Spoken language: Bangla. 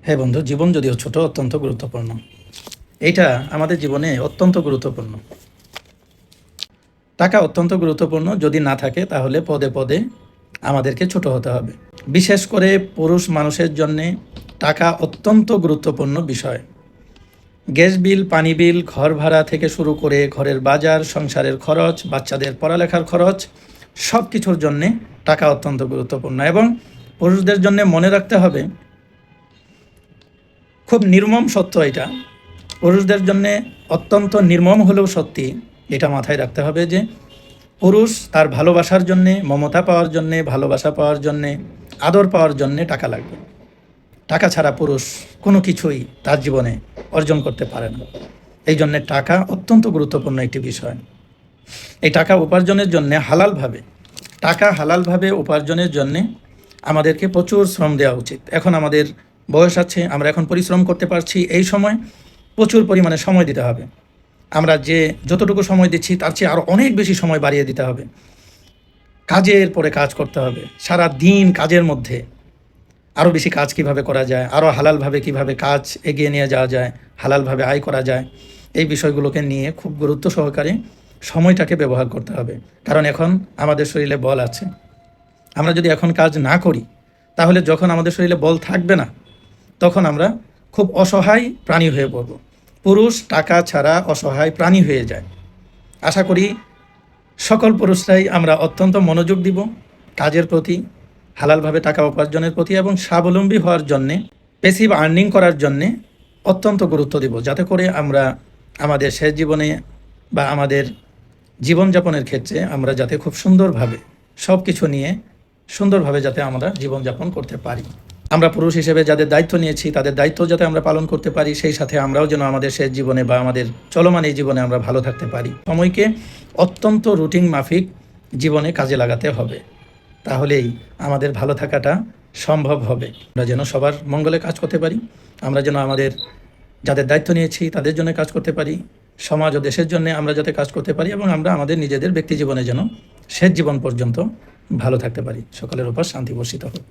হ্যাঁ বন্ধু, জীবন যদিও ছোট, অত্যন্ত গুরুত্বপূর্ণ। এইটা আমাদের জীবনে অত্যন্ত গুরুত্বপূর্ণ। টাকা অত্যন্ত গুরুত্বপূর্ণ, যদি না থাকে তাহলে পদে পদে আমাদেরকে ছোট হতে হবে। বিশেষ করে পুরুষ মানুষের জন্যে টাকা অত্যন্ত গুরুত্বপূর্ণ বিষয়। গ্যাস বিল, পানি বিল, ঘর ভাড়া থেকে শুরু করে ঘরের বাজার, সংসারের খরচ, বাচ্চাদের পড়ালেখার খরচ, সব কিছুর জন্যে টাকা অত্যন্ত গুরুত্বপূর্ণ। এবং পুরুষদের জন্য মনে রাখতে হবে, খুব নির্মম সত্য এটা, পুরুষদের জন্য অত্যন্ত নির্মম হলেও সত্যি, এটা মাথায় রাখতে হবে যে পুরুষ তার ভালোবাসার জন্যে, মমতা পাওয়ার জন্যে, ভালোবাসা পাওয়ার জন্যে, আদর পাওয়ার জন্যে টাকা লাগবে। টাকা ছাড়া পুরুষ কোনো কিছুই তার জীবনে অর্জন করতে পারে না। এই জন্যে টাকা অত্যন্ত গুরুত্বপূর্ণ একটি বিষয়। এই টাকা উপার্জনের জন্যে টাকা হালালভাবে উপার্জনের জন্যে আমাদেরকে প্রচুর শ্রম দেওয়া উচিত। এখন আমাদের বয়স আছে, আমরা এখন পরিশ্রম করতে পারছি, এই সময় প্রচুর পরিমাণে সময় দিতে হবে। আমরা যতটুকু সময় দিচ্ছি তার চেয়ে আরও অনেক বেশি সময় বাড়িয়ে দিতে হবে। কাজের পরে কাজ করতে হবে, সারা দিন কাজের মধ্যে আরও বেশি কাজ কিভাবে করা যায়, আরও হালালভাবে কিভাবে কাজ এগিয়ে নিয়ে যাওয়া যায়, হালালভাবে আয় করা যায়, এই বিষয়গুলোকে নিয়ে খুব গুরুত্ব সহকারে সময়টাকে ব্যবহার করতে হবে। কারণ এখন আমাদের শরীরে বল আছে। আমরা যদি এখন কাজ না করি, তাহলে যখন আমাদের শরীরে বল থাকবে না, তখন আমরা খুব অসহায় প্রাণী হয়ে পড়ব। পুরুষ টাকা ছাড়া অসহায় প্রাণী হয়ে যায়। আশা করি সকল পুরুষরাই আমরা অত্যন্ত মনোযোগ দিব কাজের প্রতি, হালালভাবে টাকা উপার্জনের প্রতি, এবং স্বাবলম্বী হওয়ার জন্যে, প্যাসিভ আর্নিং করার জন্যে অত্যন্ত গুরুত্ব দিব, যাতে করে আমরা আমাদের শেষ জীবনে বা আমাদের জীবনযাপনের ক্ষেত্রে আমরা যাতে খুব সুন্দরভাবে সব কিছু নিয়ে সুন্দরভাবে যাতে আমরা জীবনযাপন করতে পারি। আমরা পুরুষ হিসেবে যাদের দায়িত্ব নিয়েছি তাদের দায়িত্ব যাতে আমরা পালন করতে পারি, সেই সাথে আমরাও যেন আমাদের শেষ জীবনে বা আমাদের চলমান এই জীবনে আমরা ভালো থাকতে পারি। সময়কে অত্যন্ত রুটিন মাফিক জীবনে কাজে লাগাতে হবে, তাহলেই আমাদের ভালো থাকাটা সম্ভব হবে। আমরা যেন সবার মঙ্গলে কাজ করতে পারি, আমরা যেন আমাদের যাদের দায়িত্ব নিয়েছি তাদের জন্য কাজ করতে পারি, সমাজ ও দেশের জন্য আমরা যাতে কাজ করতে পারি, এবং আমরা আমাদের নিজেদের ব্যক্তি জীবনে যেন শেষ জীবন পর্যন্ত ভালো থাকতে পারি। সকলের উপর শান্তি বর্ষিত হোক।